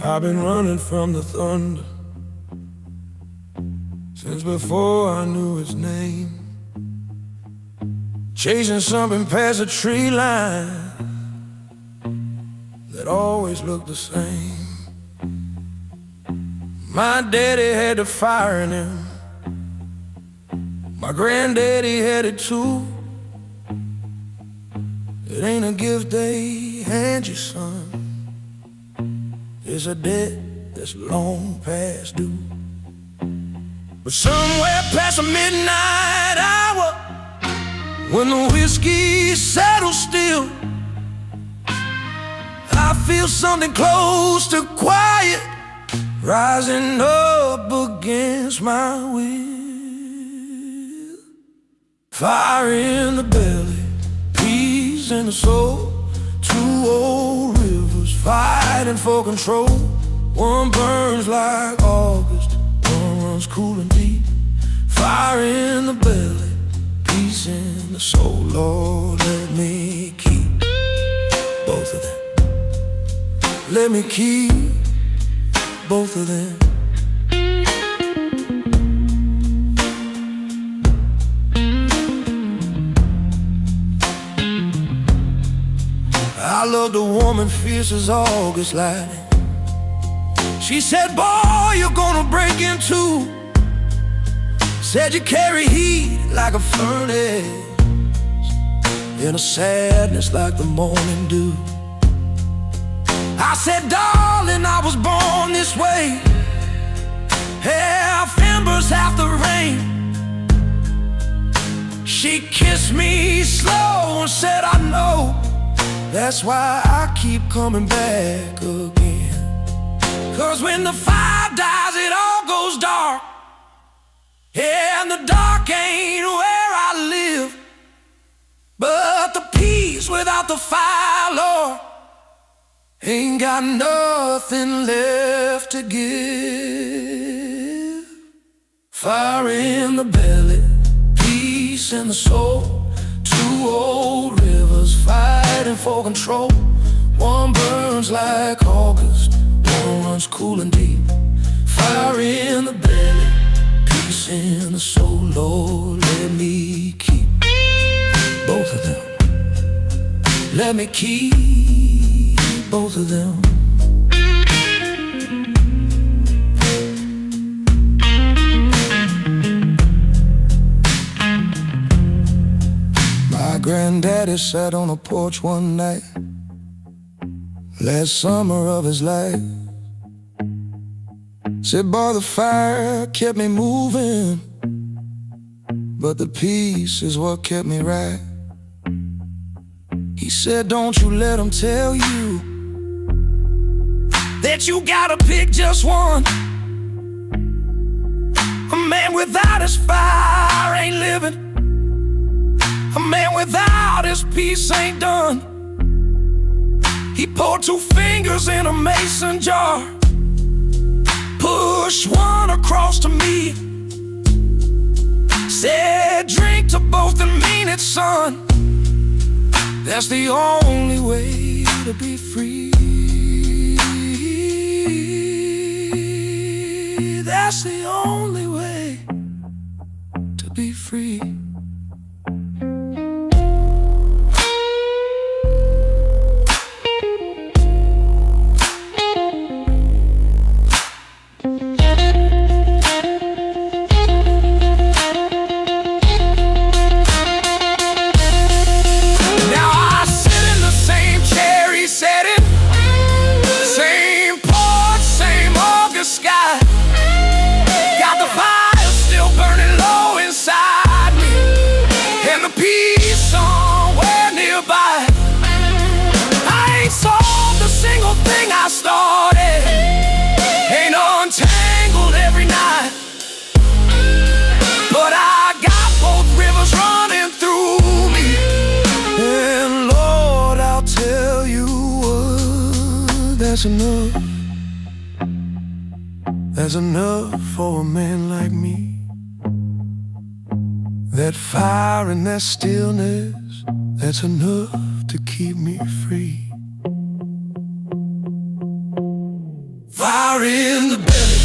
I've been running from the thunder since before I knew his name. Chasing something past a tree line that always looked the same. My daddy had the fire in him, my granddaddy had it too. It ain't a gift they hand you, son, it's a debt that's long past due. But somewhere past the midnight hour, when the whiskey settles still, I feel something close to quiet rising up against my will. Fire in the belly, peace in the soul. Two old rivers fighting for control. One burns like August, one runs cool and deep. Fire in the belly, peace in the soul. Lord, let me keep both of them. Let me keep both of them. I loved a woman fierce as August lightning. She said, boy, you're gonna break in two. Said you carry heat like a furnace, in a sadness like the morning dew. I said, darling, I was born this way, half embers, half the rain. She kissed me slow and said, I know, that's why I keep coming back again. 'Cause when the fire dies, it all goes dark. Yeah, and the dark ain't where I live, but the peace without the fire, Lord, ain't got nothing left to give. Fire in the belly, peace in the soul. Two old rivers fighting for control. One burns like August, one runs cool and deep. Fire in the belly, peace in the soul. Lord, let me keep both of them. Let me keep both of them. My granddaddy sat on a porch one night, last summer of his life. Said, boy, the fire kept me moving, but the peace is what kept me right. He said, don't you let them tell you that you gotta pick just one. A man without his fire ain't living. A man without his peace ain't done. He poured two fingers in a mason jar, pushed one across to me, said, drink to both and mean it, son. That's the only way to be free. That's the only way to be free. I started ain't untangled every night, but I got both rivers running through me. And Lord, I'll tell you what, that's enough. That's enough for a man like me. That fire and that stillness, that's enough to keep me free. Fire in the belly,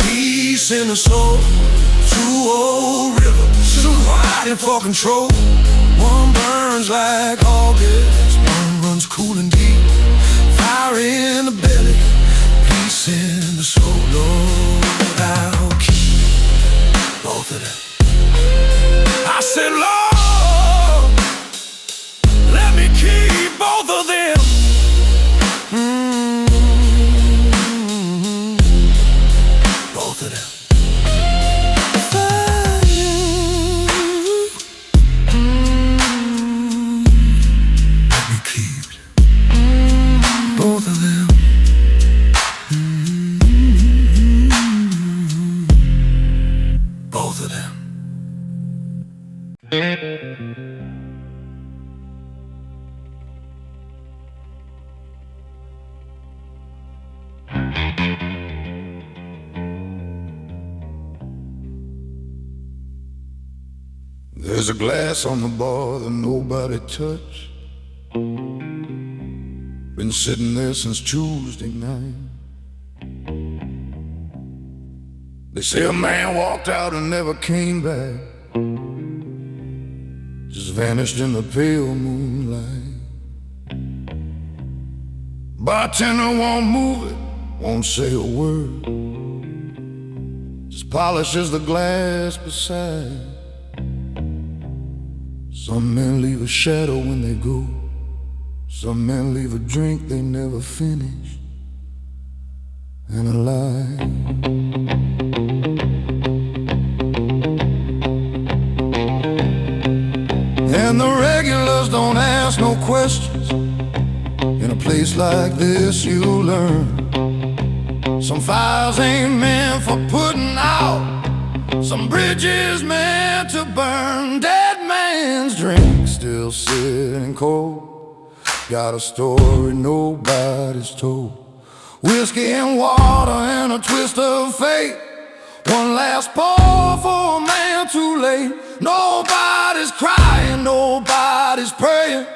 peace in the soul. Two old rivers fighting for control. One burns like August, one runs cool and deep. Fire in the belly, peace in the soul. Lord, I'll keep both of them. I said, Lord, let me keep both of them. Both of them. Let me keep both of them. Both of them. There's a glass on the bar that nobody touched. Been sitting there since Tuesday night. They say a man walked out and never came back, just vanished in the pale moonlight. Bartender won't move it, won't say a word, just polishes the glass beside. Some men leave a shadow when they go. Some men leave a drink they never finish, and a lie. And the regulars don't ask no questions. In a place like this you'll learn some fires ain't meant for putting out, some bridges meant to burn. Dead man's drink still sitting cold, got a story nobody's told. Whiskey and water and a twist of fate, one last pour for a man too late. Nobody's crying, nobody's praying,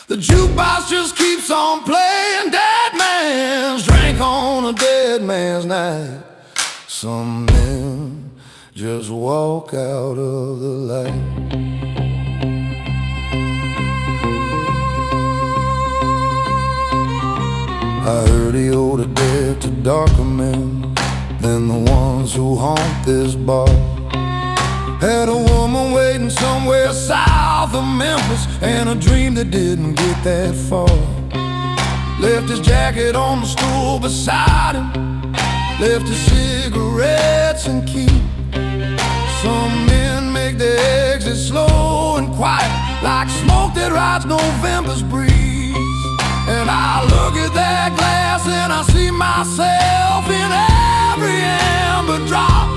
the jukebox just keeps on playing. Dead man's drink on a dead man's night. Some men just walk out of the light. I heard he owed a debt to darker men than the ones who haunt this bar. Had a woman waiting somewhere south of Memphis, and a dream that didn't get that far. Left his jacket on the stool beside him, left his cigarettes and key. Some men make their exit slow and quiet, like smoke that rides November's breeze. And I look at that glass and I see myself in every amber drop.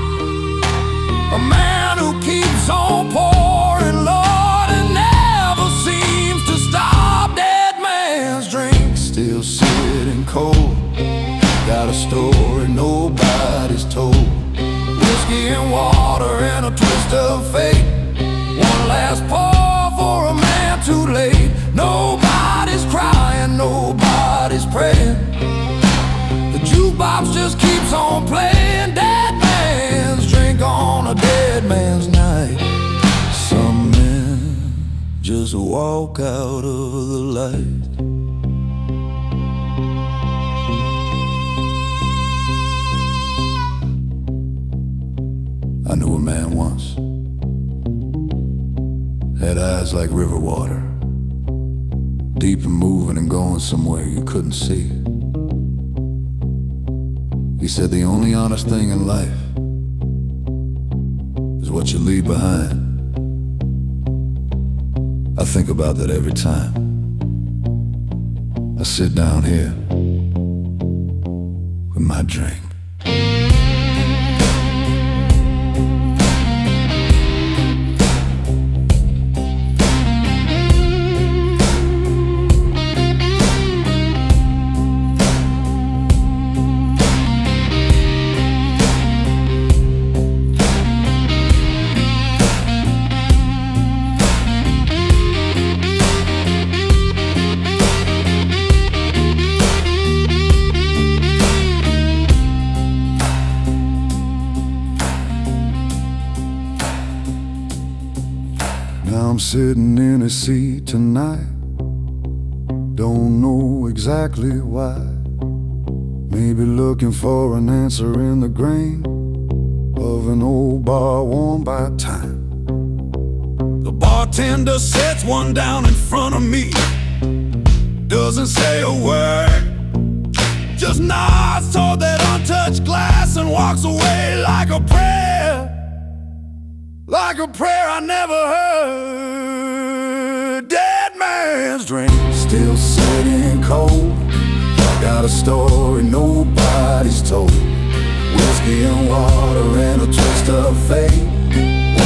A man who keeps on pouring, Lord, and never seems to stop. Dead man's drink still sitting cold, got a story nobody's told. Whiskey and water and a twist of fate, one last pour for a man too late. Nobody's crying, nobody's praying, the jukebox just keeps on playing. Dead man's drink on a dead man's night. Some men just walk out of the light. I knew a man once, had eyes like river water, deep and moving and going somewhere you couldn't see. He said the only honest thing in life is what you leave behind. I think about that every time I sit down here with my drink. sitting in a seat tonight. Don't know exactly why. Maybe looking for an answer in the grain of an old bar worn by time. The bartender sets one down in front of me, doesn't say a word, just nods toward that untouched glass and walks away like a prayer. Like a prayer I never heard. Dead man's drink, still sitting cold. Got a story nobody's told. Whiskey and water and a twist of fate.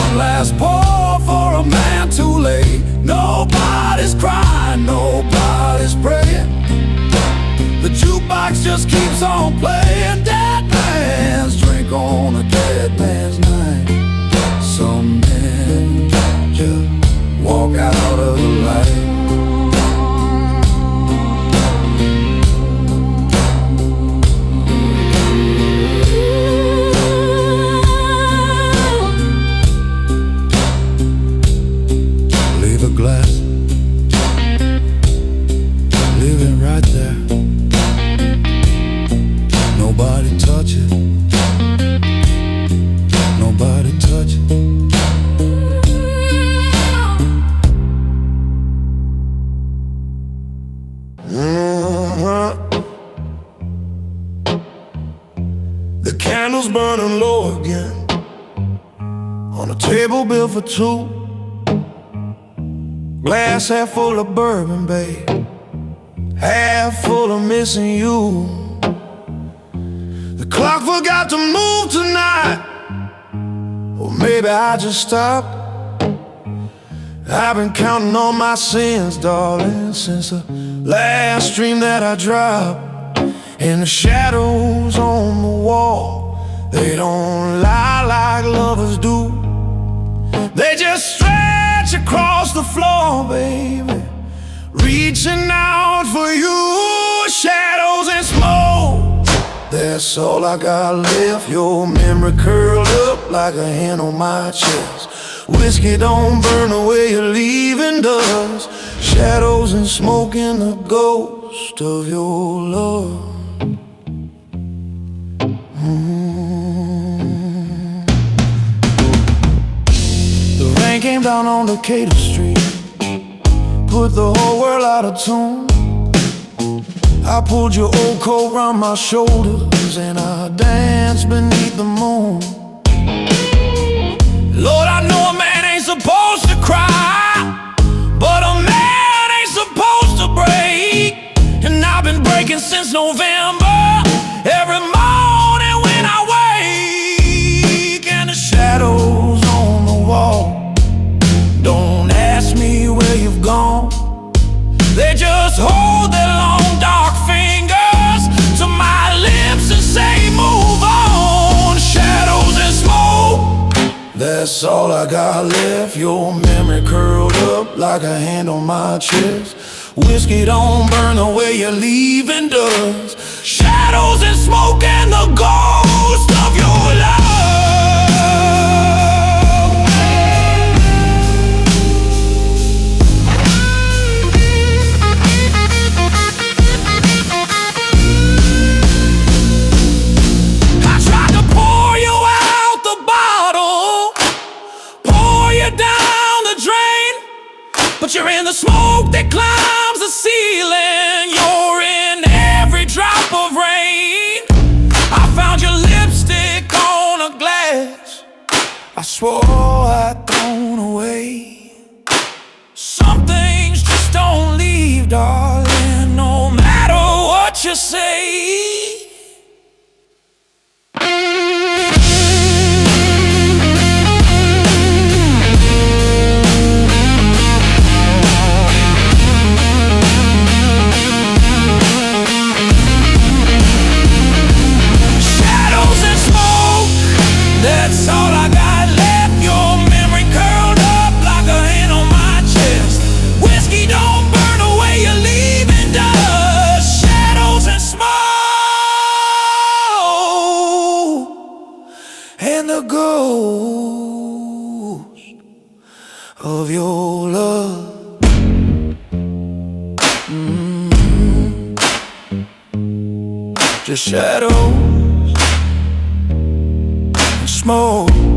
One last pour for a man too late. Nobody's crying, nobody's praying. The jukebox just keeps on playing. Dead man's drink on a dead man's night. Some men just walk out of the light. Leave a glass, leave it right there. Nobody touch it. Nobody touch it. The candle's burning low again on a table built for two. Glass half full of bourbon, babe, half full of missing you. The clock forgot to move tonight, or maybe I just stopped. I've been counting on my sins, darling, since the last dream that I dropped. And the shadows on the wall, they don't lie like lovers do. They just stretch across the floor, baby, reaching out for you. Shadows and smoke, that's all I got left. Your memory curled up like a hand on my chest. Whiskey don't burn the way you're leaving does. Shadows and smoke and the ghost of your love. The rain came down on Decatur Street, put the whole world out of tune. I pulled your old coat around my shoulders and I danced beneath the moon. Lord, I know a man ain't supposed to cry, but a man ain't supposed to break. And I've been breaking since November, every morning when I wake. And the shadows on the wall don't ask me where you've gone. They just hold their long dark fingers to my lips and say move on. Shadows and smoke, that's all I got left. Your memory curled up like a hand on my chest. Whiskey don't burn the way you're leaving does. Shadows and smoke and the ghost of your love. I tried to pour you out the bottle, pour you down the drain, but you're in the smoke that climbs the ceiling. You're in every drop of rain. I found your lipstick on a glass I swore I'd thrown away. Some things just don't leave, darling, no matter what you say. That's all I got left. Your memory curled up like a hand on my chest. Whiskey don't burn the way you're leaving does. Shadows and smoke and the ghost of your love. Just shadows and smoke.